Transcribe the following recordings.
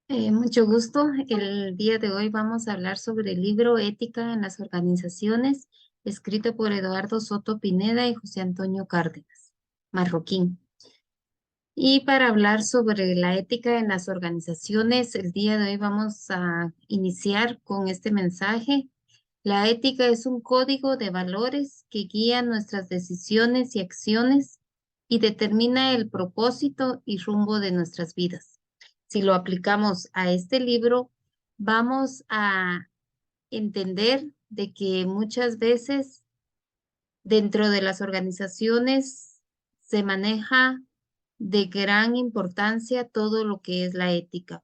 Mucho gusto. El día de hoy vamos a hablar sobre el libro Ética en las Organizaciones, escrito por Eduardo Soto Pineda y José Antonio Cárdenas, marroquín. Y para hablar sobre la ética en las organizaciones, el día de hoy vamos a iniciar con este mensaje. La ética es un código de valores que guía nuestras decisiones y acciones y determina el propósito y rumbo de nuestras vidas. Si lo aplicamos a este libro, vamos a entender de que muchas veces dentro de las organizaciones se maneja de gran importancia todo lo que es la ética,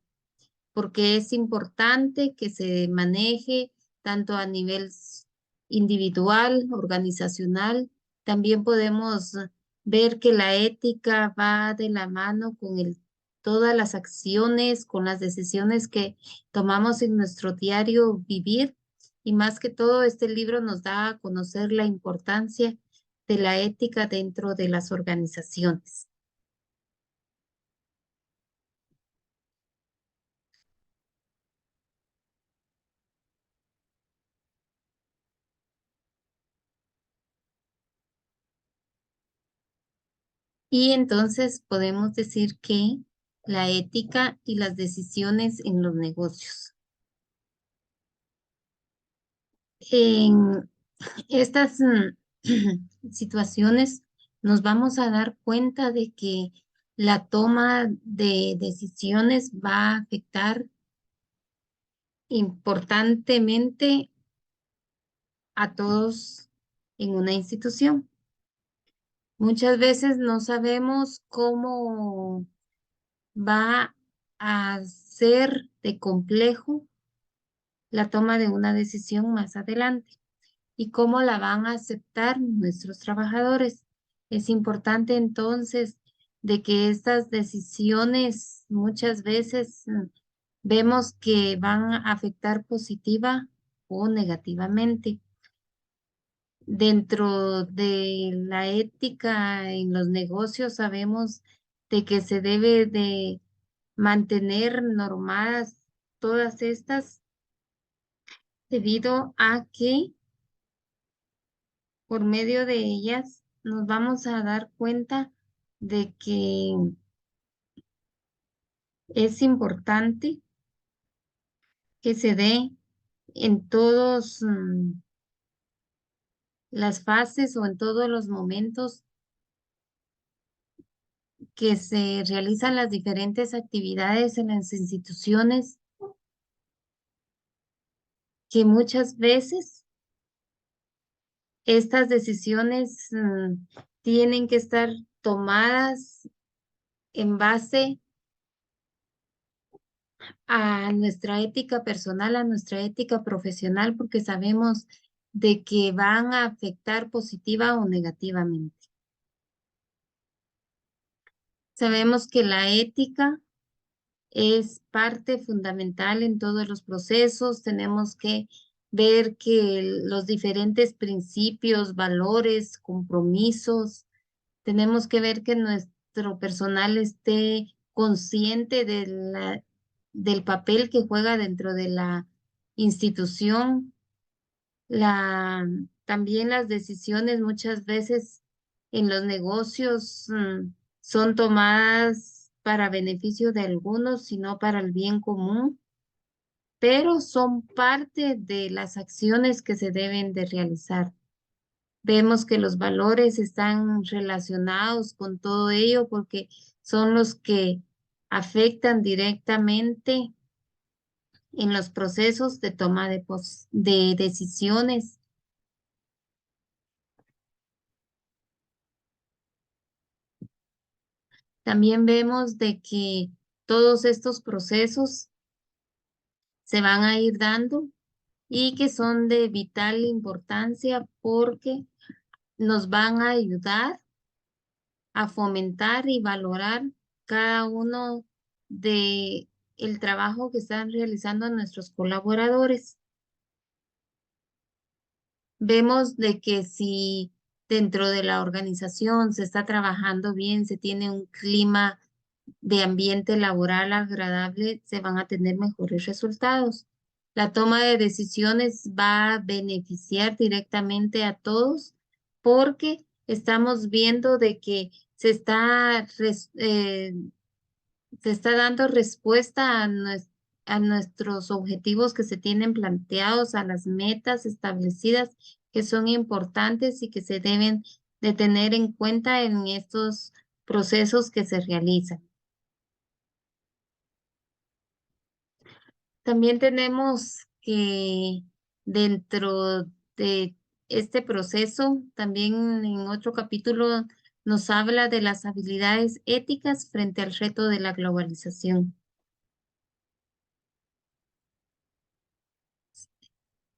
porque es importante que se maneje tanto a nivel individual, organizacional. También podemos ver que la ética va de la mano con todas las acciones, con las decisiones que tomamos en nuestro diario vivir. Y más que todo, este libro nos da a conocer la importancia de la ética dentro de las organizaciones. Y entonces podemos decir que la ética y las decisiones en los negocios. En estas situaciones nos vamos a dar cuenta de que la toma de decisiones va a afectar importantemente a todos en una institución. Muchas veces no sabemos cómo va a ser de complejo la toma de una decisión más adelante y cómo la van a aceptar nuestros trabajadores. Es importante entonces de que estas decisiones muchas veces vemos que van a afectar positiva o negativamente. Dentro de la ética en los negocios sabemos de que se debe de mantener normadas todas estas debido a que por medio de ellas nos vamos a dar cuenta de que es importante que se dé en todos las fases o en todos los momentos que se realizan las diferentes actividades en las instituciones, que muchas veces estas decisiones tienen que estar tomadas en base a nuestra ética personal, a nuestra ética profesional, porque sabemos de que van a afectar positiva o negativamente. Sabemos que la ética es parte fundamental en todos los procesos. Tenemos que ver que los diferentes principios, valores, compromisos, tenemos que ver que nuestro personal esté consciente del papel que juega dentro de la institución. También las decisiones muchas veces en los negocios son tomadas para beneficio de algunos, sino para el bien común, pero son parte de las acciones que se deben de realizar. Vemos que los valores están relacionados con todo ello porque son los que afectan directamente en los procesos de toma de decisiones. También vemos de que todos estos procesos se van a ir dando y que son de vital importancia porque nos van a ayudar a fomentar y valorar cada uno de el trabajo que están realizando nuestros colaboradores. Vemos de que si dentro de la organización se está trabajando bien, se tiene un clima de ambiente laboral agradable, se van a tener mejores resultados. La toma de decisiones va a beneficiar directamente a todos porque estamos viendo de que se está dando respuesta a nuestros objetivos que se tienen planteados, a las metas establecidas que son importantes y que se deben de tener en cuenta en estos procesos que se realizan. También tenemos que dentro de este proceso, también en otro capítulo nos habla de las habilidades éticas frente al reto de la globalización.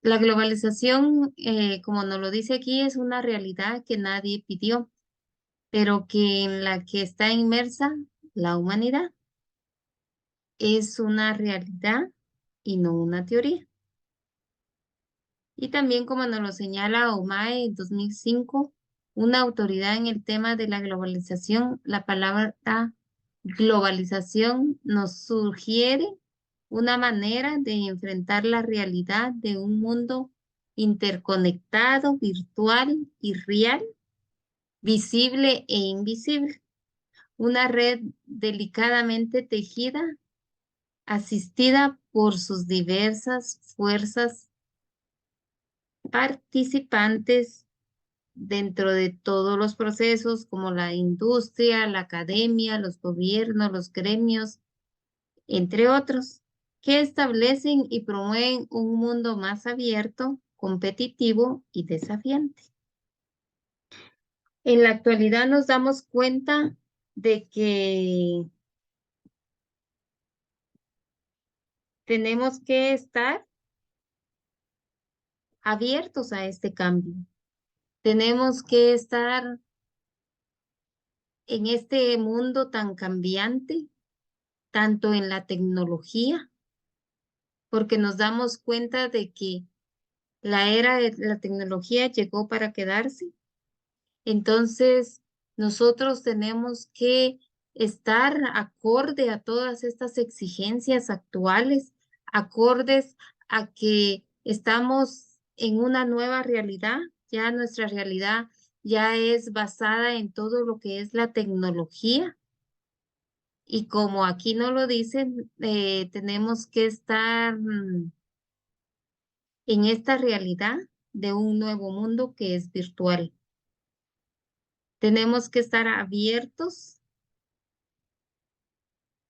La globalización, como nos lo dice aquí, es una realidad que nadie pidió, pero que en la que está inmersa la humanidad. Es una realidad y no una teoría. Y también, como nos lo señala OMAE en 2005, una autoridad en el tema de la globalización, la palabra globalización nos sugiere una manera de enfrentar la realidad de un mundo interconectado, virtual y real, visible e invisible. Una red delicadamente tejida, asistida por sus diversas fuerzas participantes dentro de todos los procesos como la industria, la academia, los gobiernos, los gremios, entre otros, que establecen y promueven un mundo más abierto, competitivo y desafiante. En la actualidad nos damos cuenta de que tenemos que estar abiertos a este cambio. Tenemos que estar en este mundo tan cambiante, tanto en la tecnología, porque nos damos cuenta de que la era de la tecnología llegó para quedarse. Entonces, nosotros tenemos que estar acorde a todas estas exigencias actuales, acordes a que estamos en una nueva realidad. Ya nuestra realidad ya es basada en todo lo que es la tecnología. Y como aquí no lo dicen, tenemos que estar en esta realidad de un nuevo mundo que es virtual. Tenemos que estar abiertos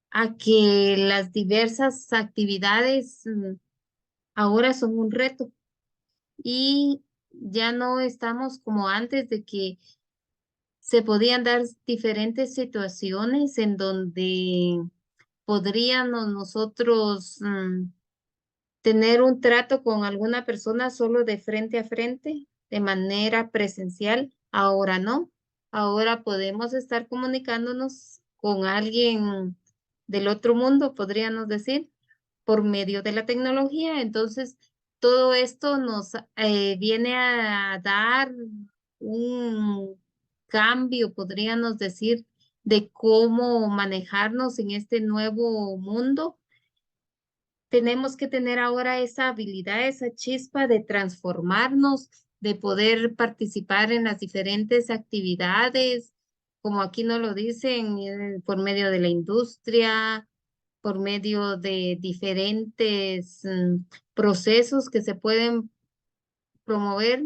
a que las diversas actividades ahora son un reto y ya no estamos como antes de que se podían dar diferentes situaciones en donde podríamos nosotros tener un trato con alguna persona solo de frente a frente, de manera presencial. Ahora no. Ahora podemos estar comunicándonos con alguien del otro mundo, podríamos decir, por medio de la tecnología. Entonces, todo esto nos viene a dar un cambio, podríamos decir, de cómo manejarnos en este nuevo mundo. Tenemos que tener ahora esa habilidad, esa chispa de transformarnos, de poder participar en las diferentes actividades, como aquí nos lo dicen, por medio de la industria, por medio de diferentes procesos que se pueden promover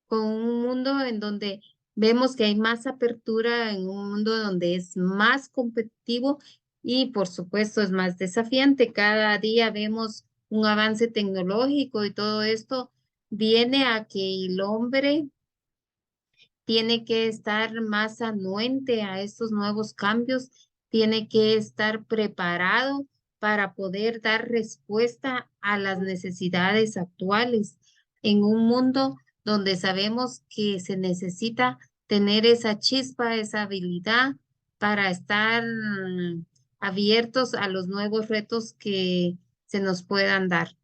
con un mundo en donde vemos que hay más apertura, en un mundo donde es más competitivo y por supuesto es más desafiante. Cada día vemos un avance tecnológico y todo esto viene a que el hombre tiene que estar más anuente a estos nuevos cambios, tiene que estar preparado para poder dar respuesta a las necesidades actuales en un mundo donde sabemos que se necesita tener esa chispa, esa habilidad para estar abiertos a los nuevos retos que se nos puedan dar.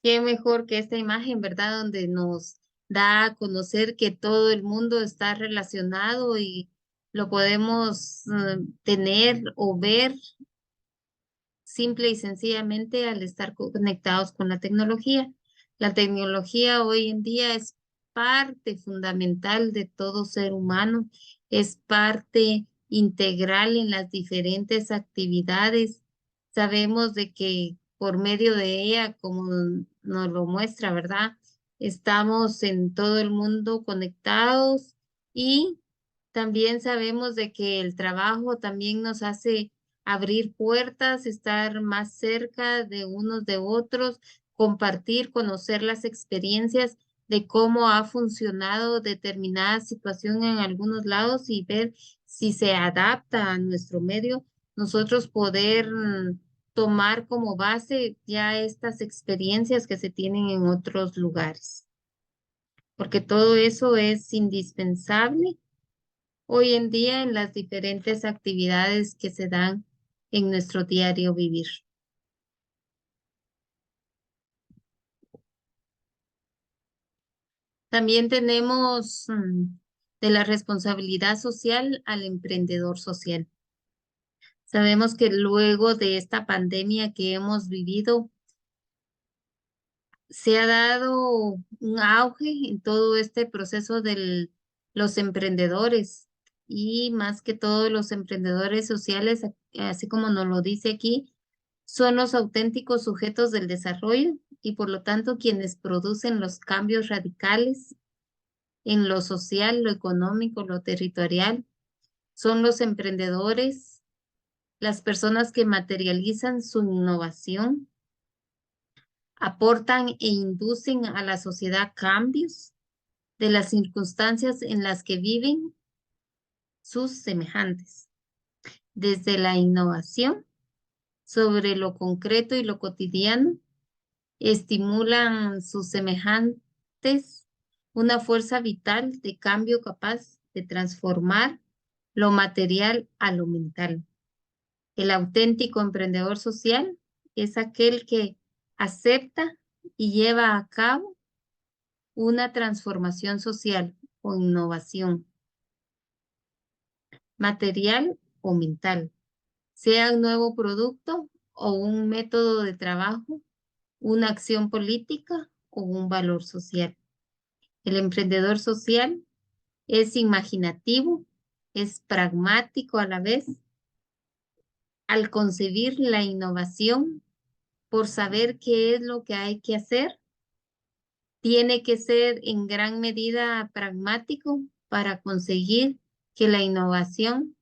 Qué mejor que esta imagen, ¿verdad? Donde nos da a conocer que todo el mundo está relacionado y lo podemos tener o ver simple y sencillamente al estar conectados con la tecnología. La tecnología hoy en día es parte fundamental de todo ser humano, es parte integral en las diferentes actividades. Sabemos de que por medio de ella, como nos lo muestra, ¿verdad? Estamos en todo el mundo conectados y también sabemos de que el trabajo también nos hace abrir puertas, estar más cerca de unos de otros, compartir, conocer las experiencias de cómo ha funcionado determinada situación en algunos lados y ver si se adapta a nuestro medio, nosotros poder tomar como base ya estas experiencias que se tienen en otros lugares, porque todo eso es indispensable hoy en día en las diferentes actividades que se dan en nuestro diario vivir. También tenemos de la responsabilidad social al emprendedor social. Sabemos que luego de esta pandemia que hemos vivido, se ha dado un auge en todo este proceso de los emprendedores y más que todo los emprendedores sociales, así como nos lo dice aquí, son los auténticos sujetos del desarrollo y por lo tanto quienes producen los cambios radicales en lo social, lo económico, lo territorial. Son los emprendedores, las personas que materializan su innovación, aportan e inducen a la sociedad cambios de las circunstancias en las que viven sus semejantes, desde la innovación sobre lo concreto y lo cotidiano, estimulan sus semejantes una fuerza vital de cambio capaz de transformar lo material a lo mental. El auténtico emprendedor social es aquel que acepta y lleva a cabo una transformación social o innovación material o mental, sea un nuevo producto o un método de trabajo, una acción política o un valor social. El emprendedor social es imaginativo, es pragmático a la vez al concebir la innovación por saber qué es lo que hay que hacer. Tiene que ser en gran medida pragmático para conseguir que la innovación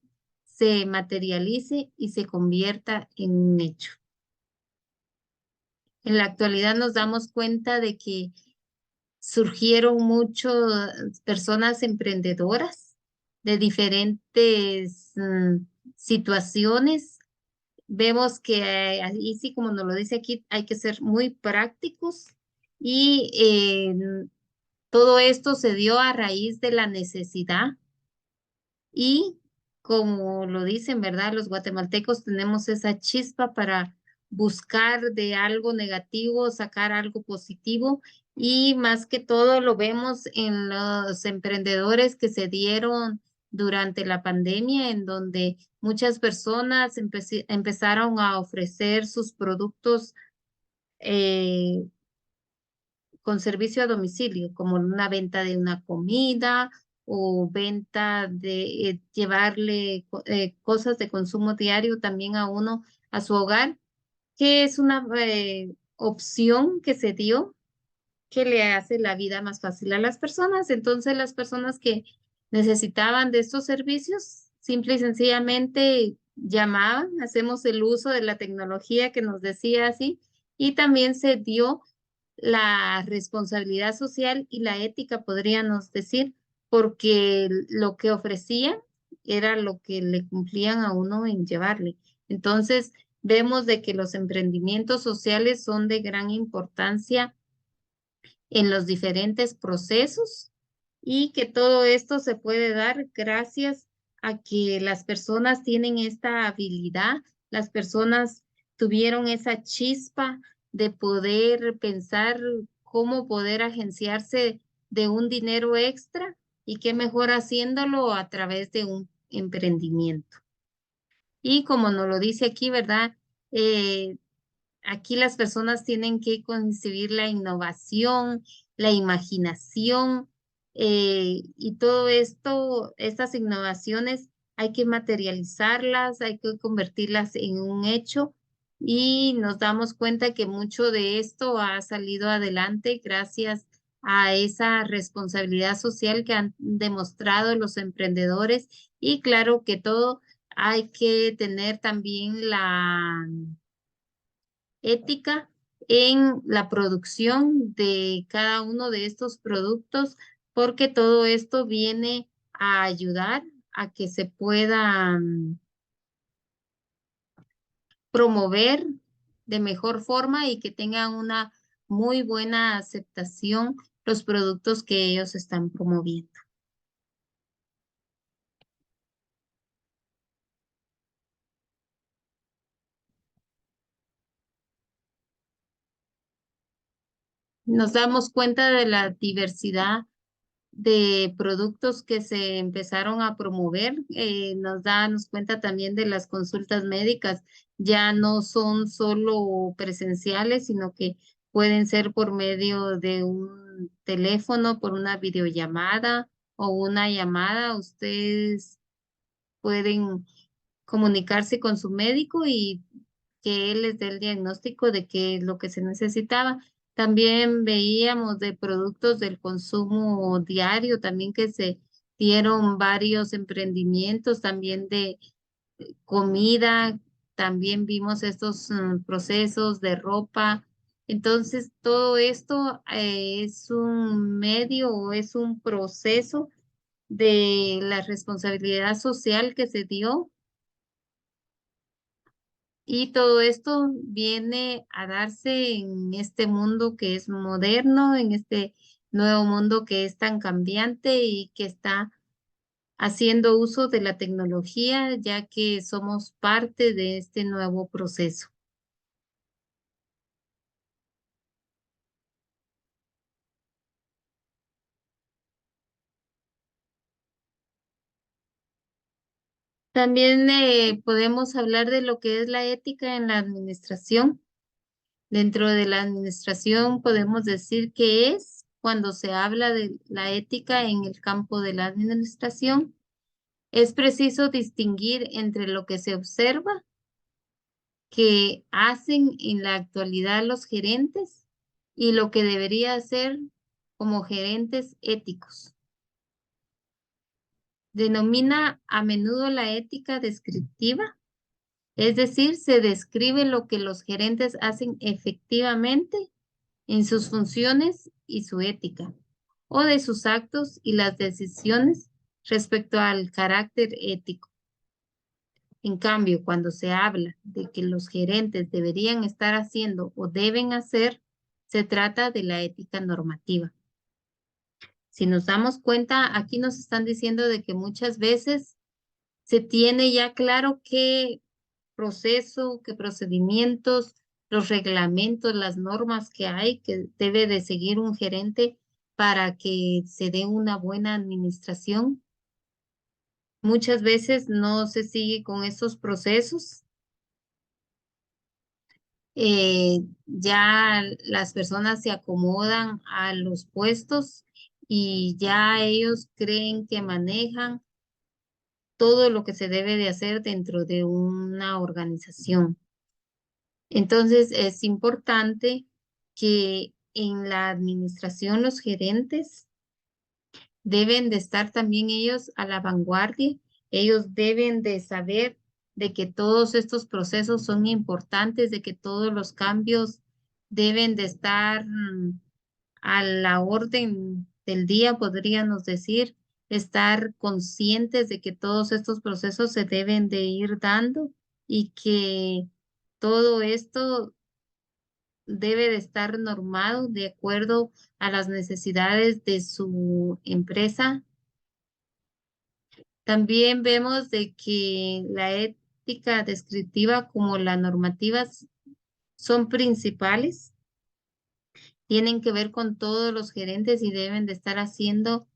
se materialice y se convierta en un hecho. En la actualidad nos damos cuenta de que surgieron muchas personas emprendedoras de diferentes situaciones. Vemos que ahí sí, como nos lo dice aquí, hay que ser muy prácticos y todo esto se dio a raíz de la necesidad y como lo dicen, ¿verdad? Los guatemaltecos tenemos esa chispa para buscar de algo negativo, sacar algo positivo y más que todo lo vemos en los emprendedores que se dieron durante la pandemia, en donde muchas personas empezaron a ofrecer sus productos eh, con servicio a domicilio, como una venta de una comida o venta de llevarle cosas de consumo diario también a uno a su hogar, que es una opción que se dio que le hace la vida más fácil a las personas. Entonces, las personas que necesitaban de estos servicios, simple y sencillamente llamaban, hacemos el uso de la tecnología que nos decía así, y también se dio la responsabilidad social y la ética, podríamos decir, porque lo que ofrecían era lo que le cumplían a uno en llevarle. Entonces, vemos de que los emprendimientos sociales son de gran importancia en los diferentes procesos y que todo esto se puede dar gracias a que las personas tienen esta habilidad, las personas tuvieron esa chispa de poder pensar cómo poder agenciarse de un dinero extra y qué mejor haciéndolo a través de un emprendimiento. Y como nos lo dice aquí, ¿verdad? Eh, Aquí las personas tienen que concebir la innovación, la imaginación y todo esto, estas innovaciones hay que materializarlas, hay que convertirlas en un hecho y nos damos cuenta que mucho de esto ha salido adelante gracias a esa responsabilidad social que han demostrado los emprendedores y claro que todo hay que tener también la ética en la producción de cada uno de estos productos, porque todo esto viene a ayudar a que se puedan promover de mejor forma y que tengan una muy buena aceptación los productos que ellos están promoviendo. Nos damos cuenta de la diversidad de productos que se empezaron a promover. Nos damos cuenta también de las consultas médicas. Ya no son solo presenciales, sino que pueden ser por medio de un teléfono, por una videollamada o una llamada. Ustedes pueden comunicarse con su médico y que él les dé el diagnóstico de qué es lo que se necesitaba. También veíamos de productos del consumo diario, también que se dieron varios emprendimientos, también de comida, también vimos estos procesos de ropa. Entonces, todo esto es un medio o es un proceso de la responsabilidad social que se dio y todo esto viene a darse en este mundo que es moderno, en este nuevo mundo que es tan cambiante y que está haciendo uso de la tecnología, ya que somos parte de este nuevo proceso. También podemos hablar de lo que es la ética en la administración. Dentro de la administración podemos decir que es cuando se habla de la ética en el campo de la administración. Es preciso distinguir entre lo que se observa que hacen en la actualidad los gerentes y lo que debería hacer como gerentes éticos. Denomina a menudo la ética descriptiva, es decir, se describe lo que los gerentes hacen efectivamente en sus funciones y su ética, o de sus actos y las decisiones respecto al carácter ético. En cambio, cuando se habla de que los gerentes deberían estar haciendo o deben hacer, se trata de la ética normativa. Si nos damos cuenta, aquí nos están diciendo de que muchas veces se tiene ya claro qué proceso, qué procedimientos, los reglamentos, las normas que hay que debe de seguir un gerente para que se dé una buena administración. Muchas veces no se sigue con esos procesos. Ya las personas se acomodan a los puestos y ya ellos creen que manejan todo lo que se debe de hacer dentro de una organización. Entonces es importante que en la administración los gerentes deben de estar también ellos a la vanguardia. Ellos deben de saber de que todos estos procesos son importantes, de que todos los cambios deben de estar a la orden del día, podríamos decir, estar conscientes de que todos estos procesos se deben de ir dando y que todo esto debe de estar normado de acuerdo a las necesidades de su empresa. También vemos de que la ética descriptiva como la normativa son principales, tienen que ver con todos los gerentes y deben de estar haciendo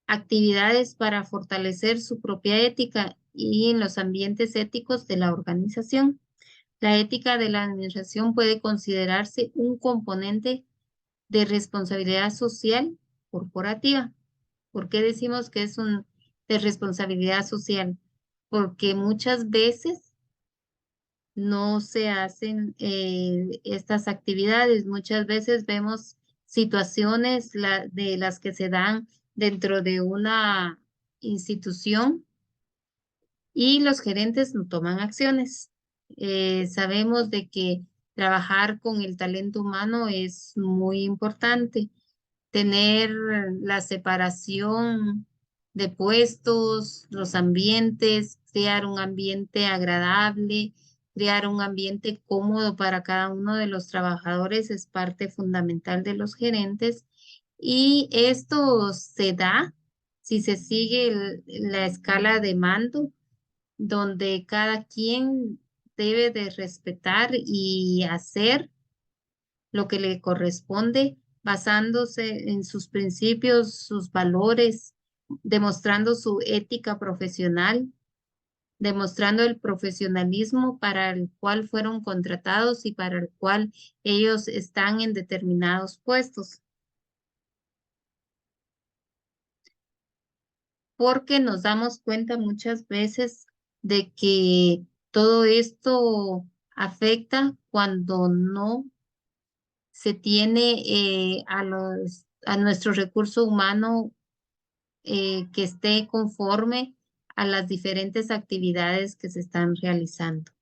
actividades para fortalecer su propia ética y en los ambientes éticos de la organización. La ética de la administración puede considerarse un componente de responsabilidad social corporativa. ¿Por qué decimos que es un de responsabilidad social? Porque muchas veces no se hacen estas actividades. Muchas veces vemos situaciones de las que se dan dentro de una institución y los gerentes no toman acciones. Sabemos de que trabajar con el talento humano es muy importante. Tener la separación de puestos, los ambientes, crear un ambiente agradable, crear un ambiente cómodo para cada uno de los trabajadores es parte fundamental de los gerentes. Y esto se da si se sigue la escala de mando donde cada quien debe de respetar y hacer lo que le corresponde basándose en sus principios, sus valores, demostrando su ética profesional, demostrando el profesionalismo para el cual fueron contratados y para el cual ellos están en determinados puestos. Porque nos damos cuenta muchas veces de que todo esto afecta cuando no se tiene a nuestro recurso humano que esté conforme a las diferentes actividades que se están realizando.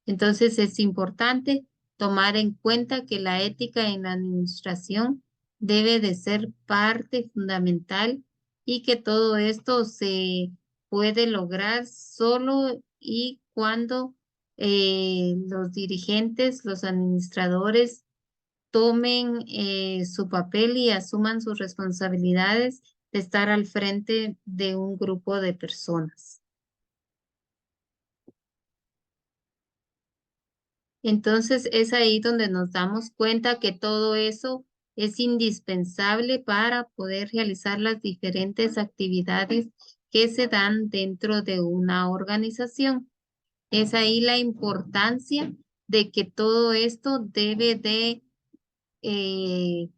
Entonces es importante tomar en cuenta que la ética en la administración debe de ser parte fundamental y que todo esto se puede lograr solo y cuando los dirigentes, los administradores tomen su papel y asuman sus responsabilidades de estar al frente de un grupo de personas. Entonces es ahí donde nos damos cuenta que todo eso es indispensable para poder realizar las diferentes actividades que se dan dentro de una organización. Es ahí la importancia de que todo esto debe de eh,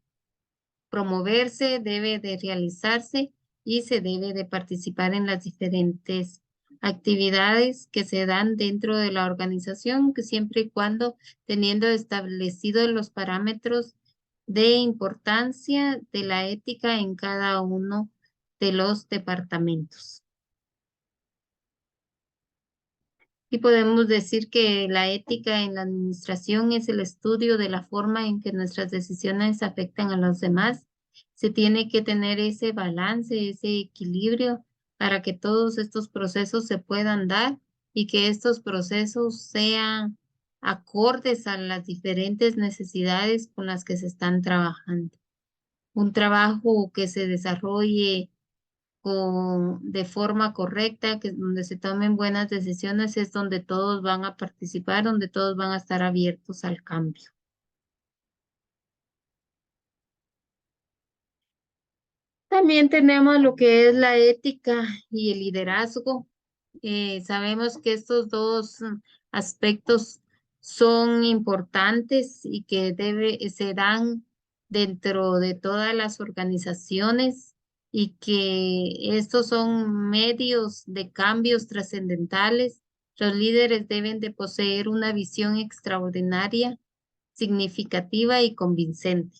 promoverse, debe de realizarse y se debe de participar en las diferentes actividades que se dan dentro de la organización, que siempre y cuando teniendo establecidos los parámetros de importancia de la ética en cada uno de los departamentos. Y podemos decir que la ética en la administración es el estudio de la forma en que nuestras decisiones afectan a los demás. Se tiene que tener ese balance, ese equilibrio para que todos estos procesos se puedan dar y que estos procesos sean acordes a las diferentes necesidades con las que se están trabajando. Un trabajo que se desarrolle de forma correcta, que donde se tomen buenas decisiones, es donde todos van a participar, donde todos van a estar abiertos al cambio. También tenemos lo que es la ética y el liderazgo. Sabemos que estos dos aspectos son importantes y que se dan dentro de todas las organizaciones y que estos son medios de cambios trascendentales. Los líderes deben de poseer una visión extraordinaria, significativa y convincente.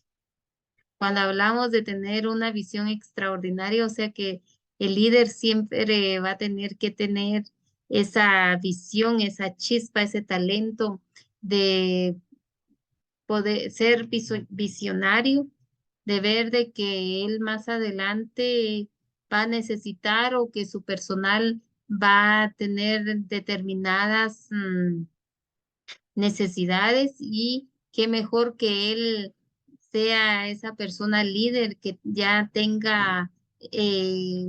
Cuando hablamos de tener una visión extraordinaria, o sea que el líder siempre va a tener que tener esa visión, esa chispa, ese talento de poder ser visionario, de ver de que él más adelante va a necesitar o que su personal va a tener determinadas necesidades y qué mejor que él sea esa persona líder que ya tenga eh,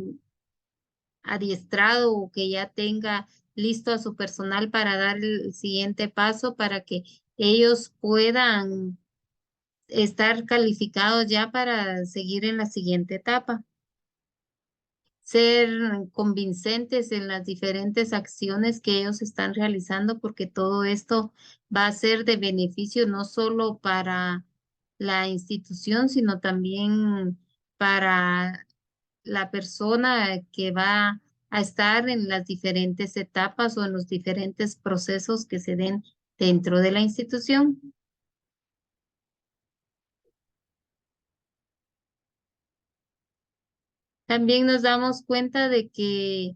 adiestrado o que ya tenga listo a su personal para dar el siguiente paso para que ellos puedan estar calificados ya para seguir en la siguiente etapa. Ser convincentes en las diferentes acciones que ellos están realizando, porque todo esto va a ser de beneficio no solo para la institución, sino también para la persona que va a estar en las diferentes etapas o en los diferentes procesos que se den dentro de la institución. También nos damos cuenta de que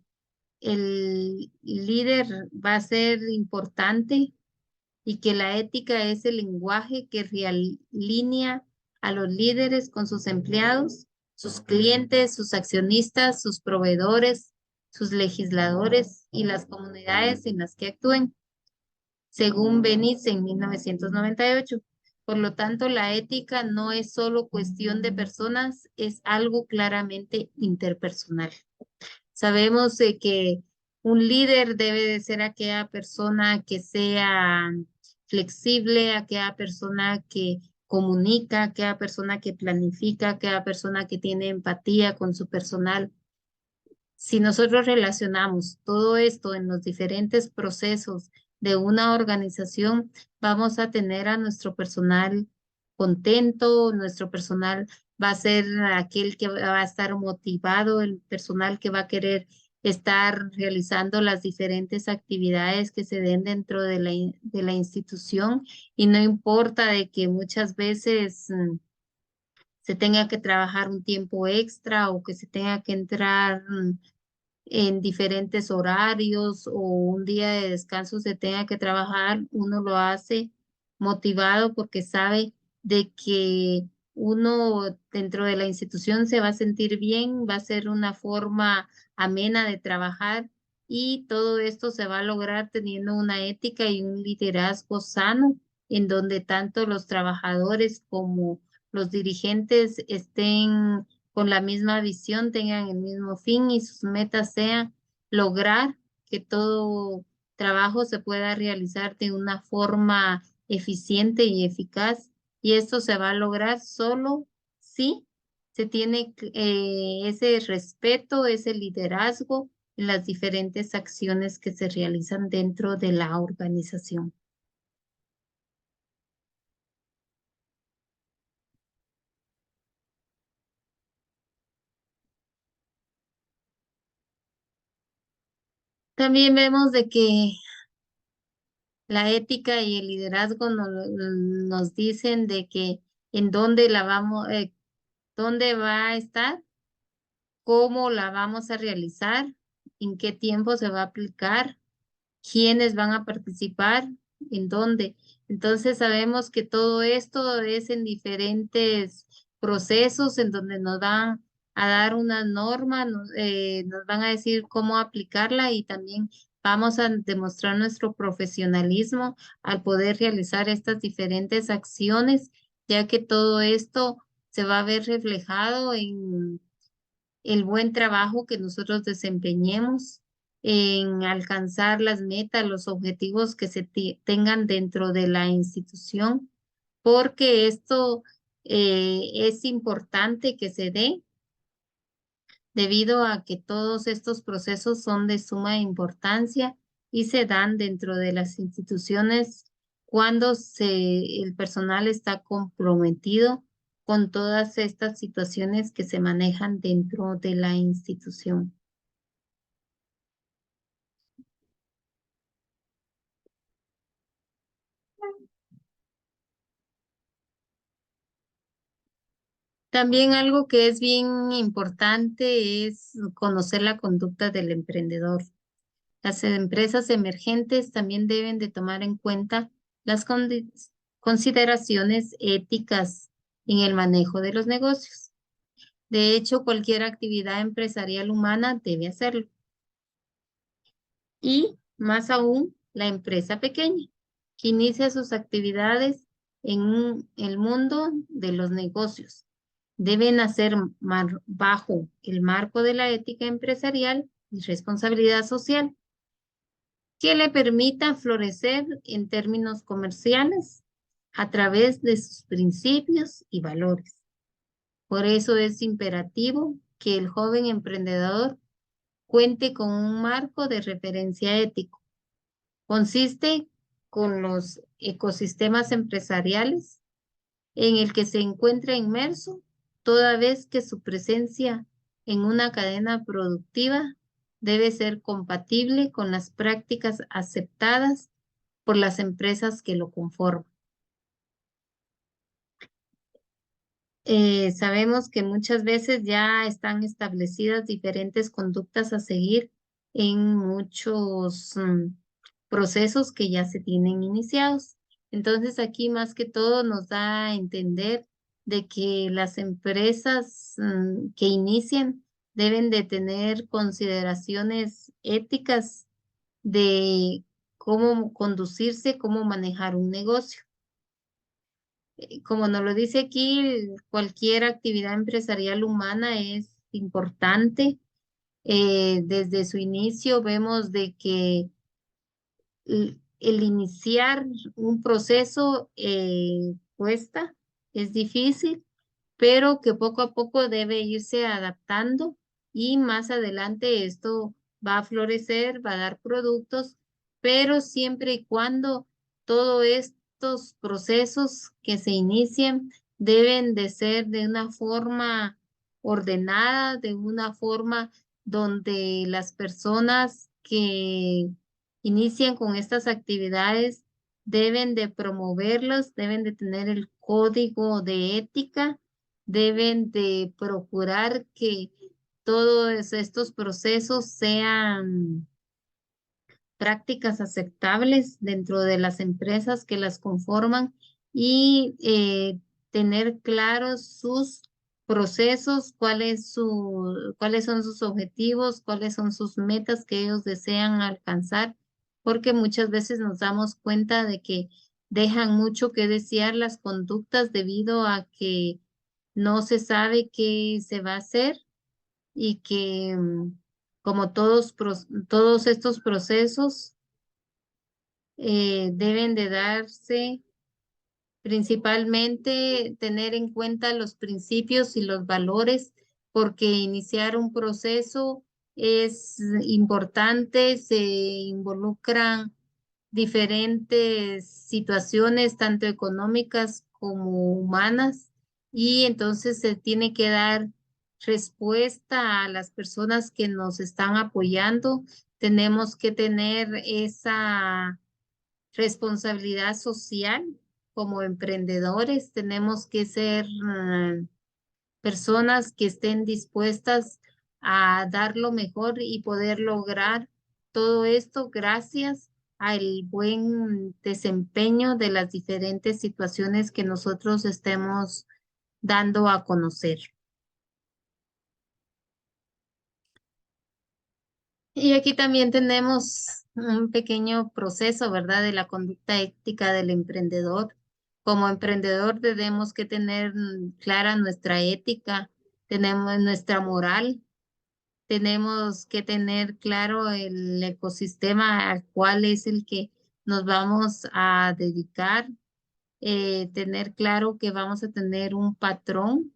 el líder va a ser importante y que la ética es el lenguaje que realinea a los líderes con sus empleados, sus clientes, sus accionistas, sus proveedores, sus legisladores y las comunidades en las que actúen, según Benitez en 1998. Por lo tanto, la ética no es solo cuestión de personas, es algo claramente interpersonal. Sabemos de que un líder debe de ser aquella persona que sea flexible, aquella persona que comunica, aquella persona que planifica, aquella persona que tiene empatía con su personal. Si nosotros relacionamos todo esto en los diferentes procesos de una organización, vamos a tener a nuestro personal contento, nuestro personal va a ser aquel que va a estar motivado, el personal que va a querer estar realizando las diferentes actividades que se den dentro de de la institución y no importa de que muchas veces se tenga que trabajar un tiempo extra o que se tenga que entrar en diferentes horarios o un día de descanso se tenga que trabajar, uno lo hace motivado porque sabe de que uno dentro de la institución se va a sentir bien, va a ser una forma amena de trabajar y todo esto se va a lograr teniendo una ética y un liderazgo sano en donde tanto los trabajadores como los dirigentes estén con la misma visión, tengan el mismo fin y sus metas sean lograr que todo trabajo se pueda realizar de una forma eficiente y eficaz. Y esto se va a lograr solo si se tiene ese respeto, ese liderazgo en las diferentes acciones que se realizan dentro de la organización. También vemos de que la ética y el liderazgo nos dicen de que en dónde la vamos, dónde va a estar, cómo la vamos a realizar, en qué tiempo se va a aplicar, quiénes van a participar, en dónde. Entonces sabemos que todo esto es en diferentes procesos en donde nos van a dar una norma, nos van a decir cómo aplicarla y también vamos a demostrar nuestro profesionalismo al poder realizar estas diferentes acciones, ya que todo esto se va a ver reflejado en el buen trabajo que nosotros desempeñemos en alcanzar las metas, los objetivos que se tengan dentro de la institución, porque esto es importante que se dé debido a que todos estos procesos son de suma importancia y se dan dentro de las instituciones cuando el personal está comprometido con todas estas situaciones que se manejan dentro de la institución. También algo que es bien importante es conocer la conducta del emprendedor. Las empresas emergentes también deben de tomar en cuenta las consideraciones éticas en el manejo de los negocios. De hecho, cualquier actividad empresarial humana debe hacerlo. Y más aún, la empresa pequeña, que inicia sus actividades en el mundo de los negocios. Deben hacer bajo el marco de la ética empresarial y responsabilidad social. que le permita florecer en términos comerciales a través de sus principios y valores. Por eso es imperativo que el joven emprendedor cuente con un marco de referencia ético. Consiste con los ecosistemas empresariales en el que se encuentra inmerso, toda vez que su presencia en una cadena productiva debe ser compatible con las prácticas aceptadas por las empresas que lo conforman. Sabemos que muchas veces ya están establecidas diferentes conductas a seguir en muchos procesos que ya se tienen iniciados. Entonces aquí más que todo nos da a entender de que las empresas que inician deben de tener consideraciones éticas de cómo conducirse, cómo manejar un negocio. Como nos lo dice aquí, cualquier actividad empresarial humana es importante. Desde su inicio vemos de que el iniciar un proceso cuesta, es difícil, pero que poco a poco debe irse adaptando y más adelante esto va a florecer, va a dar productos, pero siempre y cuando todos estos procesos que se inician deben de ser de una forma ordenada, de una forma donde las personas que inician con estas actividades deben de promoverlos, deben de tener el código de ética, deben de procurar que todos estos procesos sean prácticas aceptables dentro de las empresas que las conforman y tener claros sus procesos, cuáles son sus objetivos, cuáles son sus metas que ellos desean alcanzar, porque muchas veces nos damos cuenta de que dejan mucho que desear las conductas debido a que no se sabe qué se va a hacer y que como todos estos procesos deben de darse principalmente tener en cuenta los principios y los valores, porque iniciar un proceso es importante, se involucran diferentes situaciones, tanto económicas como humanas, y entonces se tiene que dar respuesta a las personas que nos están apoyando. Tenemos que tener esa responsabilidad social como emprendedores. Tenemos que ser personas que estén dispuestas a dar lo mejor y poder lograr todo esto gracias al buen desempeño de las diferentes situaciones que nosotros estemos dando a conocer. Y aquí también tenemos un pequeño proceso, ¿verdad? De la conducta ética del emprendedor. Como emprendedor tenemos que tener clara nuestra ética, tenemos nuestra moral, tenemos que tener claro el ecosistema al cual es el que nos vamos a dedicar, tener claro que vamos a tener un patrón,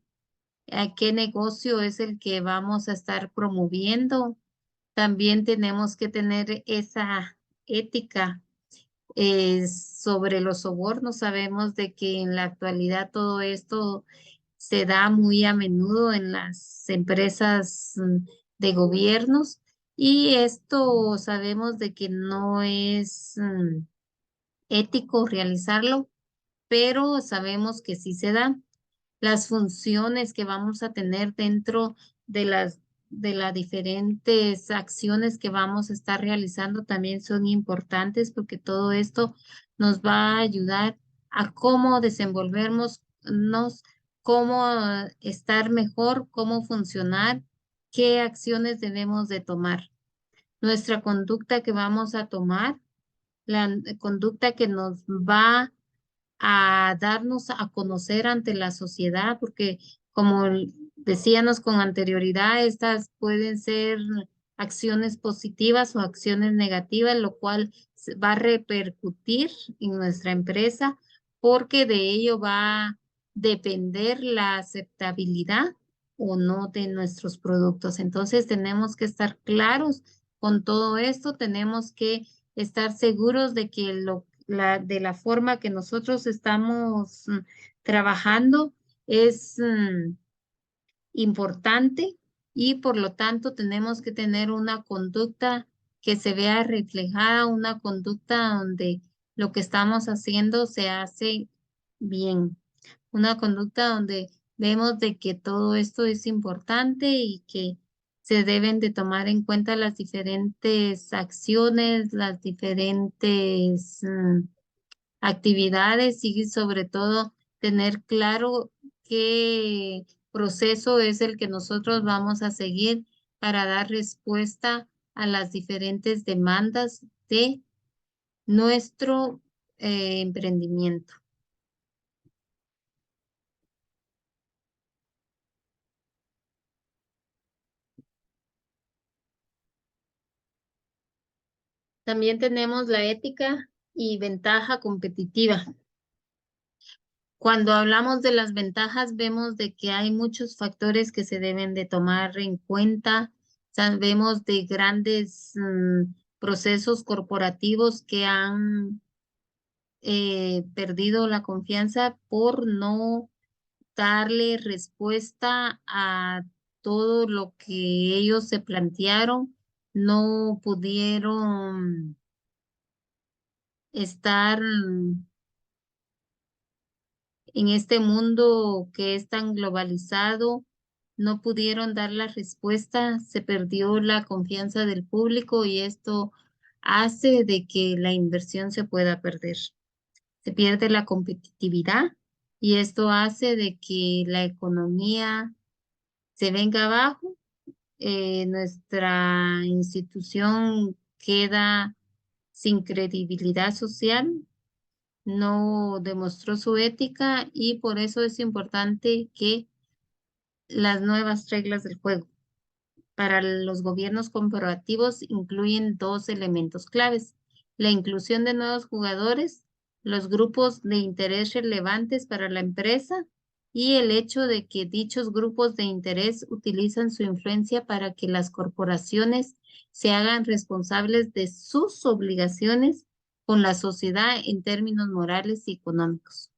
a qué negocio es el que vamos a estar promoviendo. También tenemos que tener esa ética sobre los sobornos. Sabemos de que en la actualidad todo esto se da muy a menudo en las empresas de gobiernos y esto sabemos de que no es ético realizarlo, pero sabemos que sí se da. Las funciones que vamos a tener dentro de las diferentes acciones que vamos a estar realizando también son importantes porque todo esto nos va a ayudar a cómo desenvolvernos, cómo estar mejor, cómo funcionar, qué acciones debemos de tomar. Nuestra conducta que vamos a tomar, la conducta que nos va a darnos a conocer ante la sociedad, porque como decíamos con anterioridad, estas pueden ser acciones positivas o acciones negativas, lo cual va a repercutir en nuestra empresa porque de ello va a depender la aceptabilidad o no de nuestros productos. Entonces tenemos que estar claros con todo esto, tenemos que estar seguros de que de la forma que nosotros estamos trabajando es importante y por lo tanto tenemos que tener una conducta que se vea reflejada, una conducta donde lo que estamos haciendo se hace bien, una conducta donde vemos de que todo esto es importante y que se deben de tomar en cuenta las diferentes acciones, las diferentes actividades y sobre todo tener claro qué proceso es el que nosotros vamos a seguir para dar respuesta a las diferentes demandas de nuestro emprendimiento. También tenemos la ética y ventaja competitiva. Cuando hablamos de las ventajas, vemos de que hay muchos factores que se deben de tomar en cuenta. Sabemos de grandes procesos corporativos que han perdido la confianza por no darle respuesta a todo lo que ellos se plantearon, no pudieron estar en este mundo que es tan globalizado, no pudieron dar la respuesta, se perdió la confianza del público y esto hace de que la inversión se pueda perder. Se pierde la competitividad y esto hace de que la economía se venga abajo. Nuestra institución queda sin credibilidad social, no demostró su ética y por eso es importante que las nuevas reglas del juego para los gobiernos corporativos incluyen dos elementos claves: la inclusión de nuevos jugadores, los grupos de interés relevantes para la empresa y el hecho de que dichos grupos de interés utilizan su influencia para que las corporaciones se hagan responsables de sus obligaciones con la sociedad en términos morales y económicos.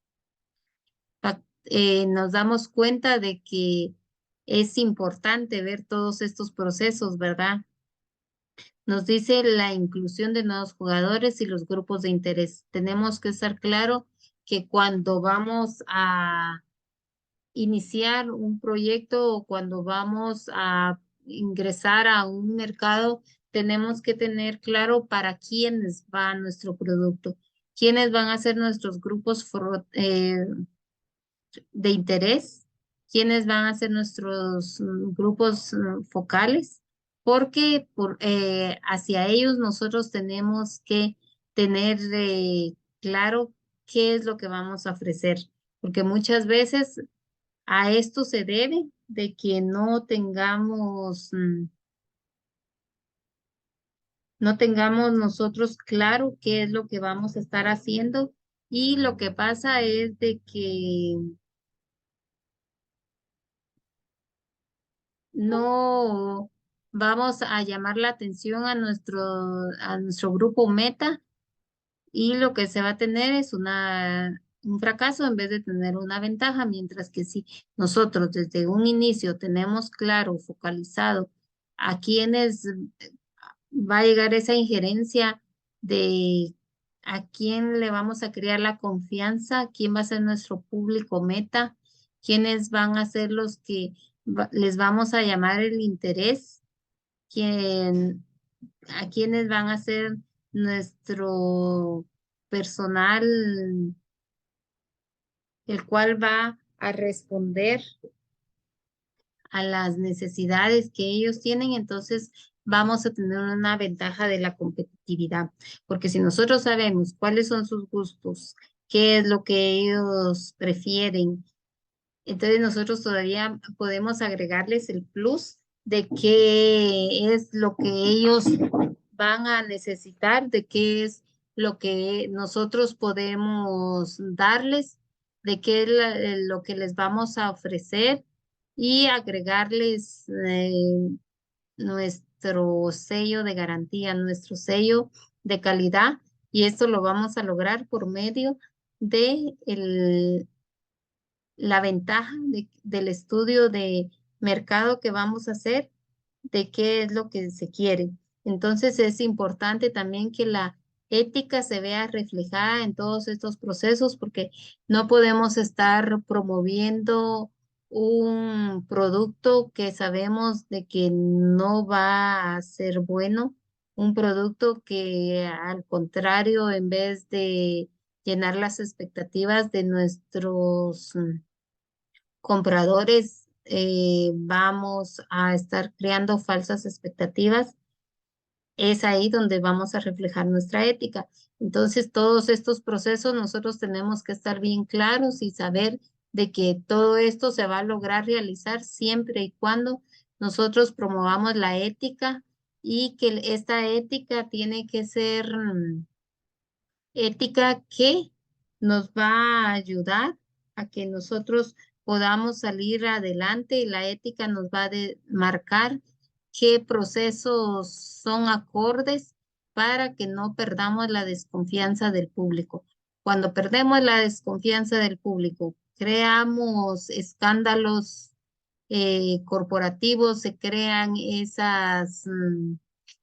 Nos damos cuenta de que es importante ver todos estos procesos, ¿verdad? Nos dice la inclusión de nuevos jugadores y los grupos de interés. Tenemos que estar claro que cuando vamos a iniciar un proyecto o cuando vamos a ingresar a un mercado, tenemos que tener claro para quiénes va nuestro producto, quiénes van a ser nuestros grupos de interés, quiénes van a ser nuestros grupos focales, porque hacia ellos nosotros tenemos que tener claro qué es lo que vamos a ofrecer, porque muchas veces a esto se debe de que no tengamos nosotros claro qué es lo que vamos a estar haciendo y lo que pasa es de que no vamos a llamar la atención a nuestro grupo meta y lo que se va a tener es un fracaso en vez de tener una ventaja, mientras que si nosotros desde un inicio tenemos claro, focalizado a quiénes va a llegar esa injerencia de a quién le vamos a crear la confianza, quién va a ser nuestro público meta, quiénes van a ser los que les vamos a llamar el interés, quién, a quiénes van a ser nuestro personal, el cual va a responder a las necesidades que ellos tienen, entonces vamos a tener una ventaja de la competitividad, porque si nosotros sabemos cuáles son sus gustos, qué es lo que ellos prefieren, entonces nosotros todavía podemos agregarles el plus de qué es lo que ellos van a necesitar, de qué es lo que nosotros podemos darles, de qué es lo que les vamos a ofrecer y agregarles nuestro sello de garantía, nuestro sello de calidad. Y esto lo vamos a lograr por medio de la ventaja del estudio de mercado que vamos a hacer, de qué es lo que se quiere. Entonces es importante también que la ética se vea reflejada en todos estos procesos porque no podemos estar promoviendo un producto que sabemos de que no va a ser bueno, un producto que al contrario, en vez de llenar las expectativas de nuestros compradores, vamos a estar creando falsas expectativas. Es ahí donde vamos a reflejar nuestra ética. Entonces, todos estos procesos nosotros tenemos que estar bien claros y saber de que todo esto se va a lograr realizar siempre y cuando nosotros promovamos la ética y que esta ética tiene que ser ética que nos va a ayudar a que nosotros podamos salir adelante y la ética nos va a marcar qué procesos son acordes para que no perdamos la desconfianza del público. Cuando perdemos la desconfianza del público, creamos escándalos corporativos, se crean esas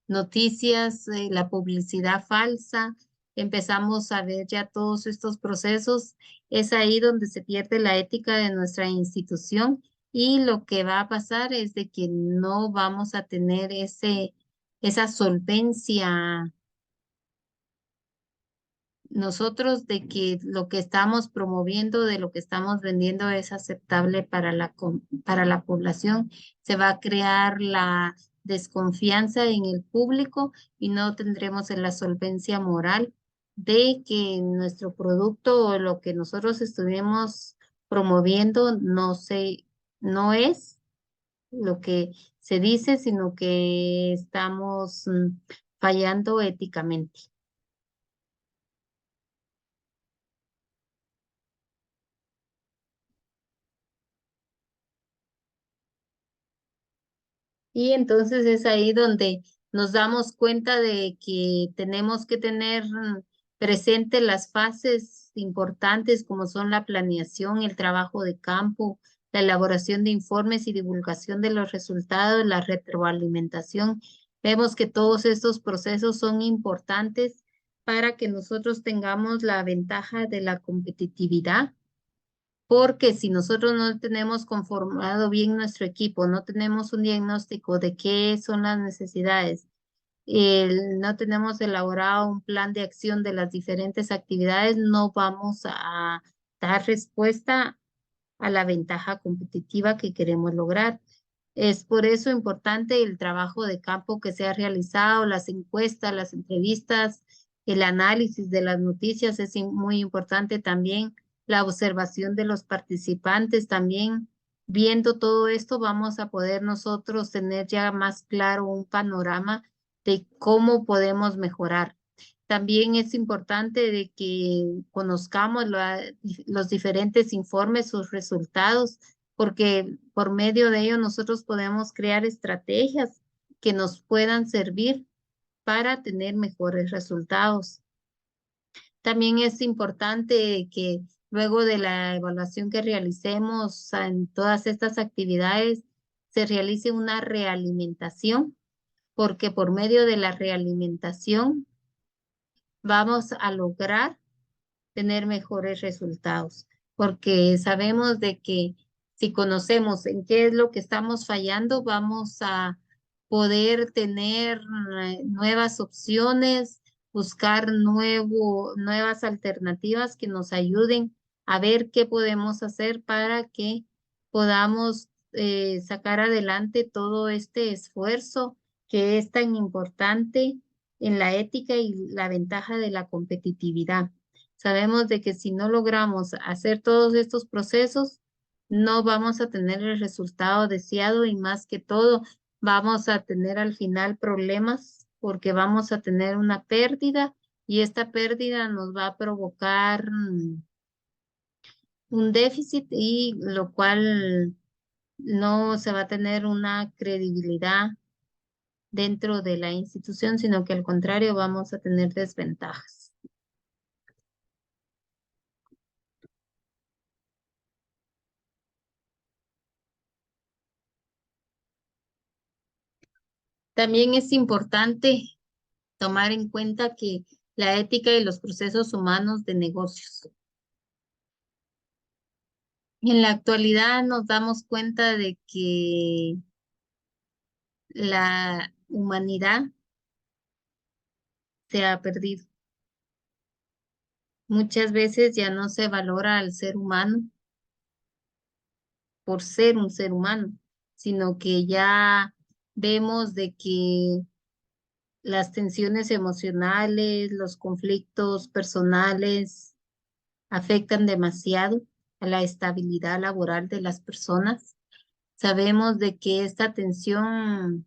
noticias, la publicidad falsa, empezamos a ver ya todos estos procesos, es ahí donde se pierde la ética de nuestra institución y lo que va a pasar es de que no vamos a tener esa solvencia nosotros de que lo que estamos promoviendo, de lo que estamos vendiendo es aceptable para para la población, se va a crear la desconfianza en el público y no tendremos la solvencia moral de que nuestro producto o lo que nosotros estuvimos promoviendo no es lo que se dice, sino que estamos fallando éticamente. Y entonces es ahí donde nos damos cuenta de que tenemos que tener presente las fases importantes como son la planeación, el trabajo de campo, la elaboración de informes y divulgación de los resultados, la retroalimentación. Vemos que todos estos procesos son importantes para que nosotros tengamos la ventaja de la competitividad porque si nosotros no tenemos conformado bien nuestro equipo, no tenemos un diagnóstico de qué son las necesidades, no tenemos elaborado un plan de acción de las diferentes actividades, no vamos a dar respuesta a la ventaja competitiva que queremos lograr. Es por eso importante el trabajo de campo que se ha realizado, las encuestas, las entrevistas, el análisis de las noticias es muy importante también, la observación de los participantes también. Viendo todo esto, vamos a poder nosotros tener ya más claro un panorama de cómo podemos mejorar. También es importante de que conozcamos los diferentes informes, sus resultados, porque por medio de ello nosotros podemos crear estrategias que nos puedan servir para tener mejores resultados. También es importante que luego de la evaluación que realicemos en todas estas actividades, se realice una realimentación, porque por medio de la realimentación vamos a lograr tener mejores resultados, porque sabemos de que si conocemos en qué es lo que estamos fallando, vamos a poder tener nuevas opciones, buscar nuevas alternativas que nos ayuden a ver qué podemos hacer para que podamos sacar adelante todo este esfuerzo que es tan importante en la ética y la ventaja de la competitividad. Sabemos de que si no logramos hacer todos estos procesos, no vamos a tener el resultado deseado y más que todo, vamos a tener al final problemas porque vamos a tener una pérdida y esta pérdida nos va a provocar un déficit y lo cual no se va a tener una credibilidad dentro de la institución, sino que al contrario vamos a tener desventajas. También es importante tomar en cuenta que la ética y los procesos humanos de negocios. En la actualidad nos damos cuenta de que la humanidad se ha perdido. Muchas veces ya no se valora al ser humano por ser un ser humano, sino que ya vemos de que las tensiones emocionales, los conflictos personales afectan demasiado a la estabilidad laboral de las personas. Sabemos de que esta tensión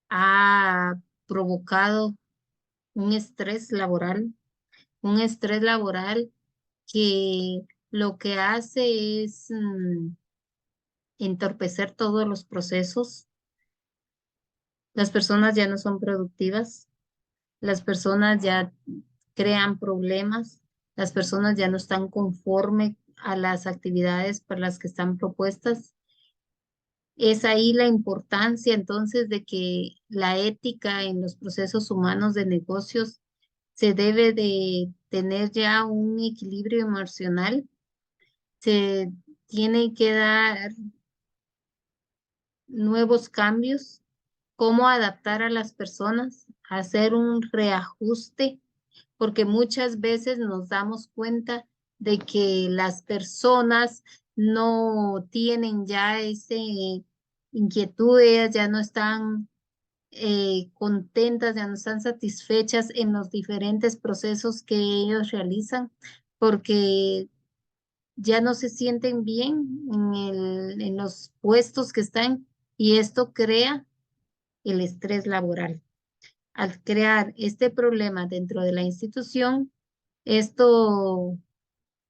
ha provocado un estrés laboral que lo que hace es entorpecer todos los procesos. Las personas ya no son productivas, las personas ya crean problemas, las personas ya no están conforme a las actividades para las que están propuestas. Es ahí la importancia entonces de que la ética en los procesos humanos de negocios se debe de tener ya un equilibrio emocional, se tiene que dar nuevos cambios, cómo adaptar a las personas, hacer un reajuste, porque muchas veces nos damos cuenta de que las personas no tienen ya ese inquietudes, ya no están contentas, ya no están satisfechas en los diferentes procesos que ellos realizan, porque ya no se sienten bien en los puestos que están y esto crea el estrés laboral. Al crear este problema dentro de la institución, esto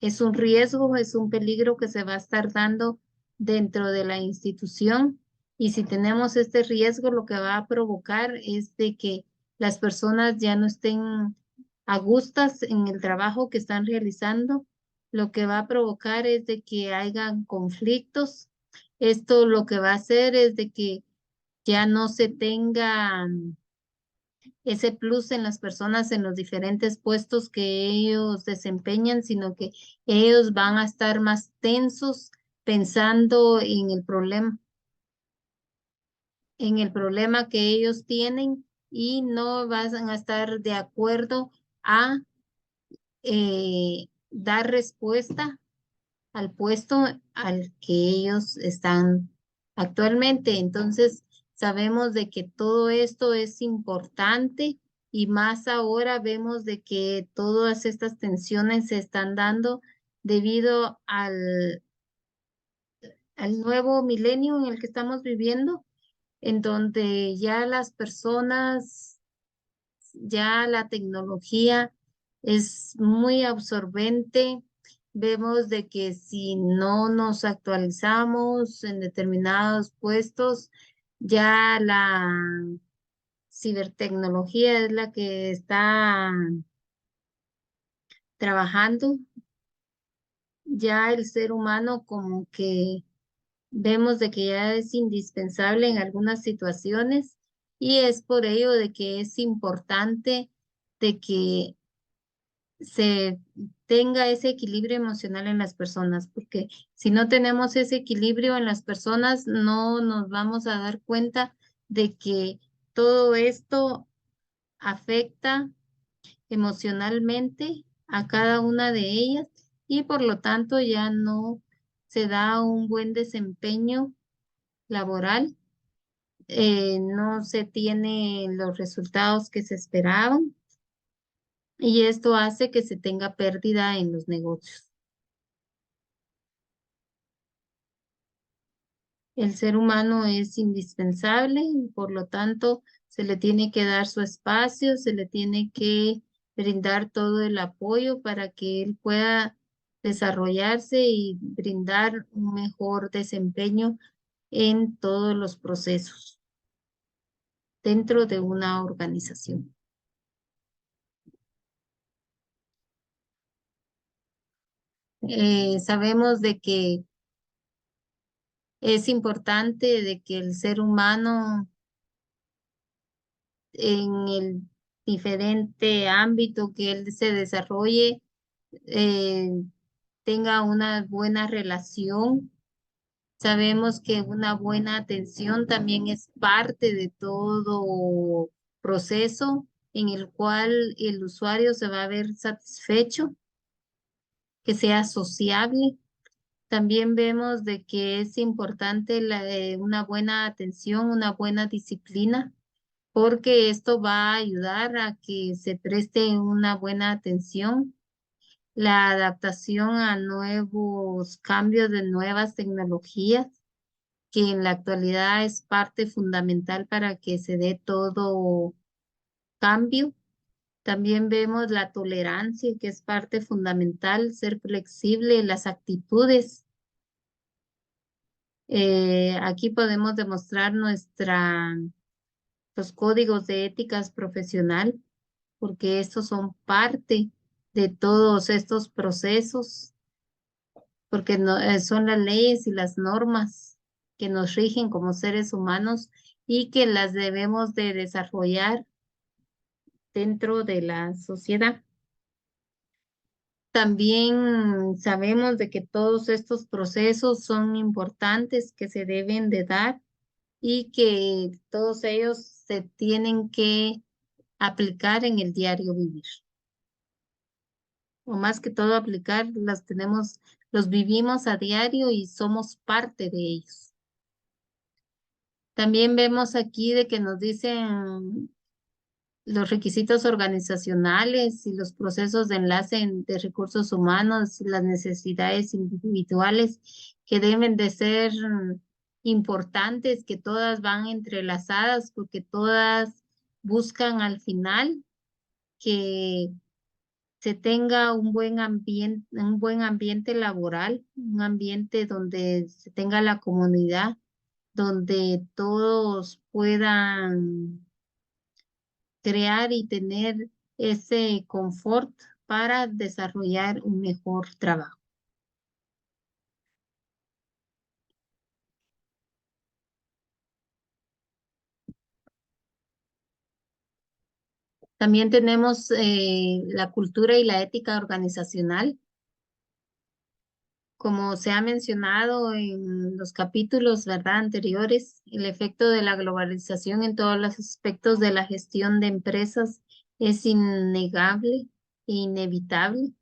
es un riesgo, es un peligro que se va a estar dando dentro de la institución y si tenemos este riesgo, lo que va a provocar es de que las personas ya no estén a gustas en el trabajo que están realizando. Lo que va a provocar es de que hayan conflictos. Esto lo que va a hacer es de que ya no se tenga ese plus en las personas en los diferentes puestos que ellos desempeñan, sino que ellos van a estar más tensos pensando en el problema que ellos tienen y no van a estar de acuerdo a dar respuesta al puesto al que ellos están actualmente. Entonces, sabemos de que todo esto es importante y más ahora vemos de que todas estas tensiones se están dando debido al nuevo milenio en el que estamos viviendo, en donde ya las personas, ya la tecnología es muy absorbente. Vemos de que si no nos actualizamos en determinados puestos, ya la cibertecnología es la que está trabajando. Ya el ser humano como que vemos de que ya es indispensable en algunas situaciones y es por ello de que es importante de que se tenga ese equilibrio emocional en las personas, porque si no tenemos ese equilibrio en las personas, no nos vamos a dar cuenta de que todo esto afecta emocionalmente a cada una de ellas y por lo tanto ya no se da un buen desempeño laboral, no se tiene los resultados que se esperaban y esto hace que se tenga pérdida en los negocios. El ser humano es indispensable y por lo tanto se le tiene que dar su espacio, se le tiene que brindar todo el apoyo para que él pueda desarrollarse y brindar un mejor desempeño en todos los procesos dentro de una organización. Sabemos de que es importante de que el ser humano en el diferente ámbito que él se desarrolle eh, tenga una buena relación. Sabemos que una buena atención también es parte de todo proceso en el cual el usuario se va a ver satisfecho, que sea sociable. También vemos de que es importante una buena atención, una buena disciplina, porque esto va a ayudar a que se preste una buena atención, la adaptación a nuevos cambios de nuevas tecnologías, que en la actualidad es parte fundamental para que se dé todo cambio. También vemos la tolerancia, que es parte fundamental, ser flexible, las actitudes. Aquí podemos demostrar los códigos de éticas profesional, porque estos son parte de todos estos procesos, porque son las leyes y las normas que nos rigen como seres humanos y que las debemos de desarrollar dentro de la sociedad. También sabemos de que todos estos procesos son importantes que se deben de dar y que todos ellos se tienen que aplicar en el diario vivir. O más que todo aplicar, los vivimos a diario y somos parte de ellos. También vemos aquí de que nos dicen los requisitos organizacionales y los procesos de enlace de recursos humanos, las necesidades individuales que deben de ser importantes, que todas van entrelazadas porque todas buscan al final que se tenga un buen ambiente laboral, un ambiente donde se tenga la comunidad, donde todos puedan crear y tener ese confort para desarrollar un mejor trabajo. También tenemos la cultura y la ética organizacional. Como se ha mencionado en los capítulos, ¿verdad?, anteriores, el efecto de la globalización en todos los aspectos de la gestión de empresas es innegable e inevitable.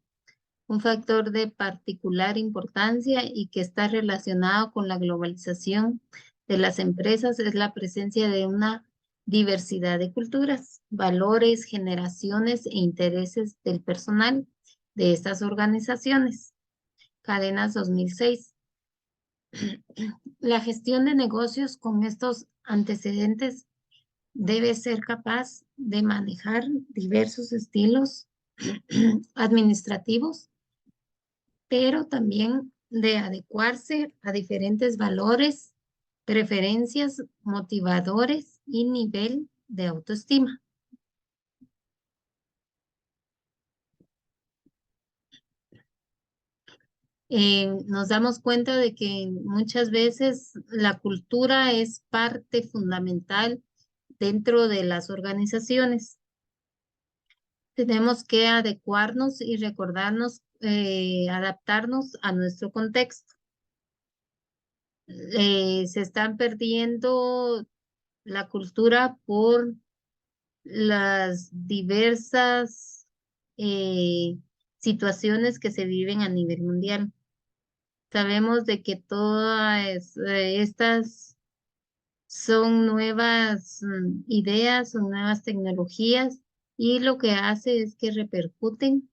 Un factor de particular importancia y que está relacionado con la globalización de las empresas es la presencia de una diversidad de culturas, valores, generaciones e intereses del personal de estas organizaciones. Cadenas 2006. La gestión de negocios con estos antecedentes debe ser capaz de manejar diversos estilos administrativos, pero también de adecuarse a diferentes valores, preferencias, motivadores y nivel de autoestima. Nos damos cuenta de que muchas veces la cultura es parte fundamental dentro de las organizaciones. Tenemos que adecuarnos y recordarnos, adaptarnos a nuestro contexto. Se están perdiendo la cultura por las diversas situaciones que se viven a nivel mundial. Sabemos de que todas estas son nuevas ideas, son nuevas tecnologías y lo que hace es que repercuten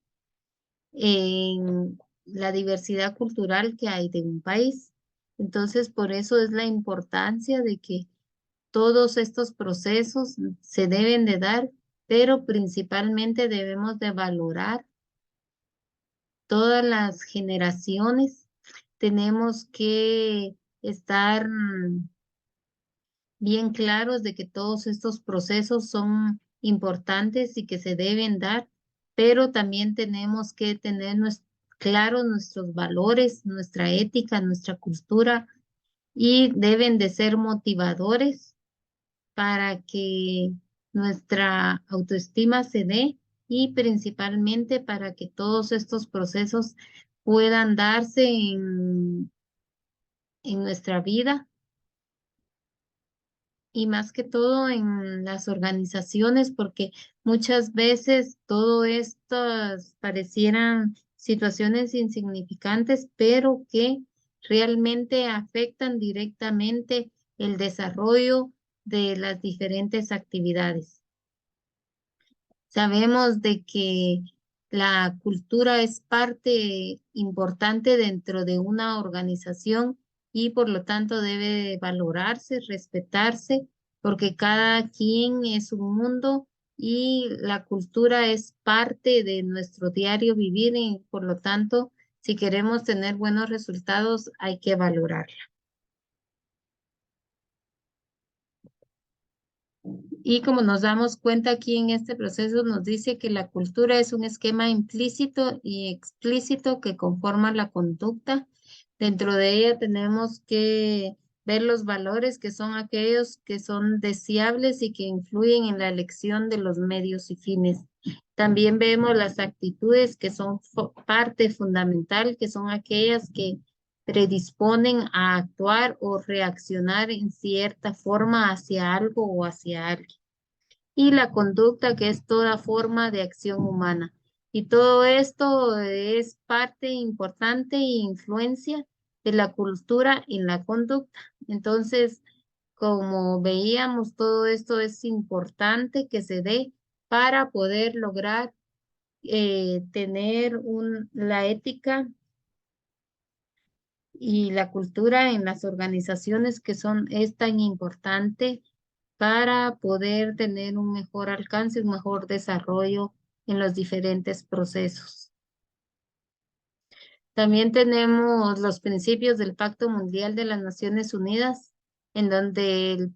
en la diversidad cultural que hay de un país. Entonces, por eso es la importancia de que todos estos procesos se deben de dar, pero principalmente debemos de valorar todas las generaciones. Tenemos que estar bien claros de que todos estos procesos son importantes y que se deben dar, pero también tenemos que tener claros nuestros valores, nuestra ética, nuestra cultura y deben de ser motivadores para que nuestra autoestima se dé y principalmente para que todos estos procesos puedan darse en nuestra vida y más que todo en las organizaciones, porque muchas veces todo estas parecieran situaciones insignificantes, pero que realmente afectan directamente el desarrollo de las diferentes actividades. Sabemos de que la cultura es parte importante dentro de una organización y por lo tanto debe valorarse, respetarse, porque cada quien es un mundo y la cultura es parte de nuestro diario vivir y por lo tanto, si queremos tener buenos resultados, hay que valorarla. Y como nos damos cuenta aquí en este proceso, nos dice que la cultura es un esquema implícito y explícito que conforma la conducta. Dentro de ella tenemos que ver los valores que son aquellos que son deseables y que influyen en la elección de los medios y fines. También vemos las actitudes que son parte fundamental, que son aquellas que predisponen a actuar o reaccionar en cierta forma hacia algo o hacia alguien. Y la conducta, que es toda forma de acción humana. Y todo esto es parte importante e influencia de la cultura en la conducta. Entonces, como veíamos, todo esto es importante que se dé para poder lograr tener la ética y la cultura en las organizaciones es tan importante para poder tener un mejor alcance, un mejor desarrollo en los diferentes procesos. También tenemos los principios del Pacto Mundial de las Naciones Unidas, en donde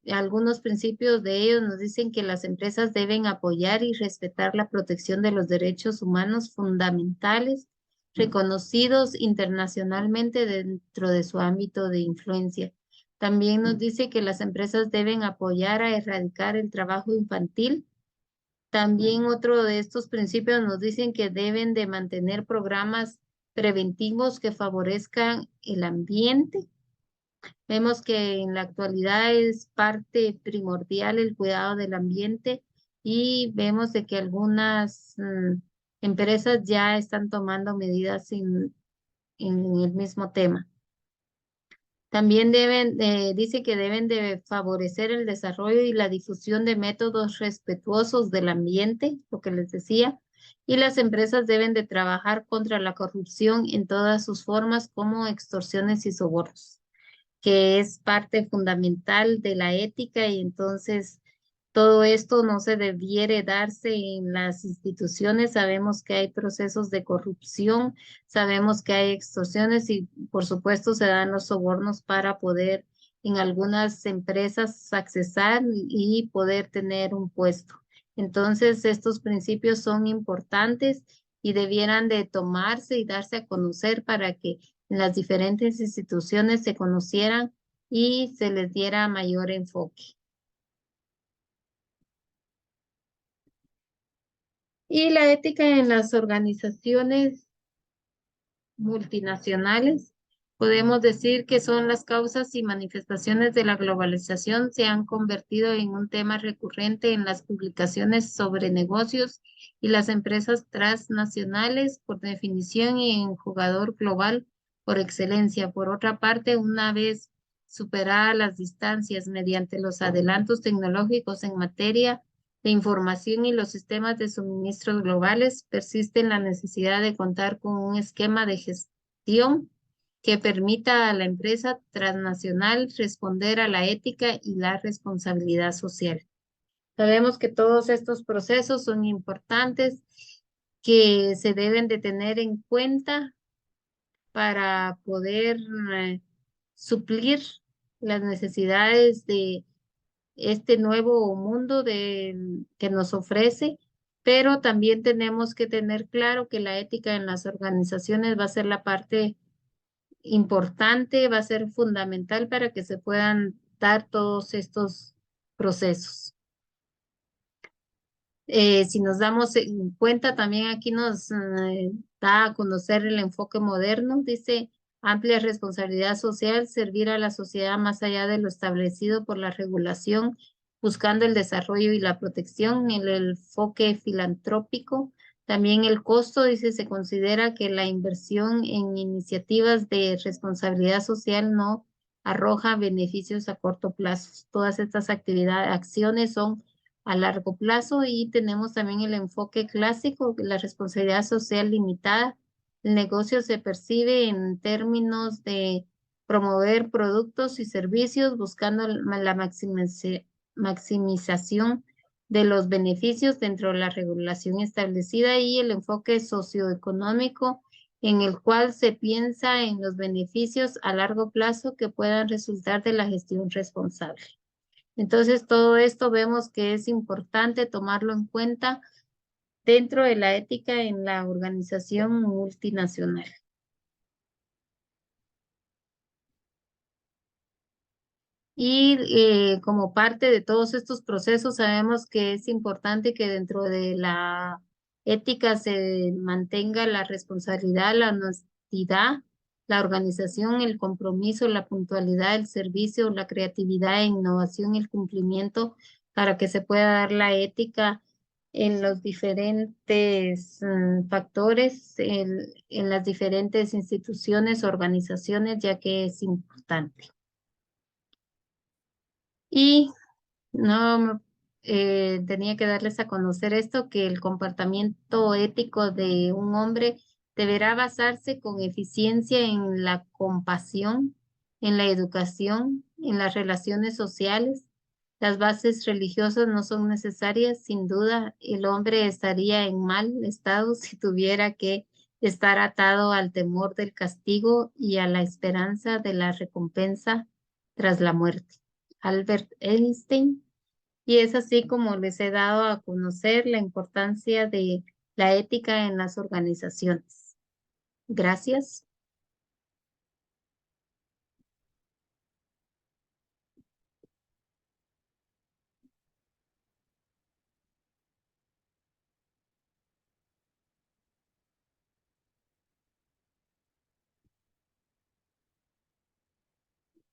algunos principios de ellos nos dicen que las empresas deben apoyar y respetar la protección de los derechos humanos fundamentales reconocidos internacionalmente dentro de su ámbito de influencia. También nos dice que las empresas deben apoyar a erradicar el trabajo infantil. También otro de estos principios nos dicen que deben de mantener programas preventivos que favorezcan el ambiente. Vemos que en la actualidad es parte primordial el cuidado del ambiente y vemos de que algunas empresas ya están tomando medidas en el mismo tema. También dice que deben de favorecer el desarrollo y la difusión de métodos respetuosos del ambiente, lo que les decía, y las empresas deben de trabajar contra la corrupción en todas sus formas como extorsiones y sobornos, que es parte fundamental de la ética y entonces todo esto no se debiere darse en las instituciones. Sabemos que hay procesos de corrupción, sabemos que hay extorsiones y por supuesto se dan los sobornos para poder en algunas empresas accesar y poder tener un puesto. Entonces, estos principios son importantes y debieran de tomarse y darse a conocer para que en las diferentes instituciones se conocieran y se les diera mayor enfoque. Y la ética en las organizaciones multinacionales, podemos decir que son las causas y manifestaciones de la globalización, se han convertido en un tema recurrente en las publicaciones sobre negocios y las empresas transnacionales, por definición, y en jugador global por excelencia. Por otra parte, una vez superadas las distancias mediante los adelantos tecnológicos en materia de información y los sistemas de suministros globales, persiste la necesidad de contar con un esquema de gestión que permita a la empresa transnacional responder a la ética y la responsabilidad social. Sabemos que todos estos procesos son importantes, que se deben de tener en cuenta para poder suplir las necesidades de este nuevo mundo que nos ofrece, pero también tenemos que tener claro que la ética en las organizaciones va a ser la parte importante, va a ser fundamental para que se puedan dar todos estos procesos. Si nos damos en cuenta, también aquí nos da a conocer el enfoque moderno, dice amplia responsabilidad social, servir a la sociedad más allá de lo establecido por la regulación, buscando el desarrollo y la protección, el enfoque filantrópico. También el costo, dice, se considera que la inversión en iniciativas de responsabilidad social no arroja beneficios a corto plazo. Todas estas actividades, acciones son a largo plazo y tenemos también el enfoque clásico, la responsabilidad social limitada. El negocio se percibe en términos de promover productos y servicios buscando la maximización de los beneficios dentro de la regulación establecida y el enfoque socioeconómico en el cual se piensa en los beneficios a largo plazo que puedan resultar de la gestión responsable. Entonces, todo esto vemos que es importante tomarlo en cuenta dentro de la ética en la organización multinacional. Y como parte de todos estos procesos, sabemos que es importante que dentro de la ética se mantenga la responsabilidad, la honestidad, la organización, el compromiso, la puntualidad, el servicio, la creatividad e innovación, el cumplimiento, para que se pueda dar la ética en los diferentes factores, en las diferentes instituciones, organizaciones, ya que es importante. Y no tenía que darles a conocer esto, que el comportamiento ético de un hombre deberá basarse con eficiencia en la compasión, en la educación, en las relaciones sociales. Las bases religiosas no son necesarias, sin duda. El hombre estaría en mal estado si tuviera que estar atado al temor del castigo y a la esperanza de la recompensa tras la muerte. Albert Einstein, y es así como les he dado a conocer la importancia de la ética en las organizaciones. Gracias.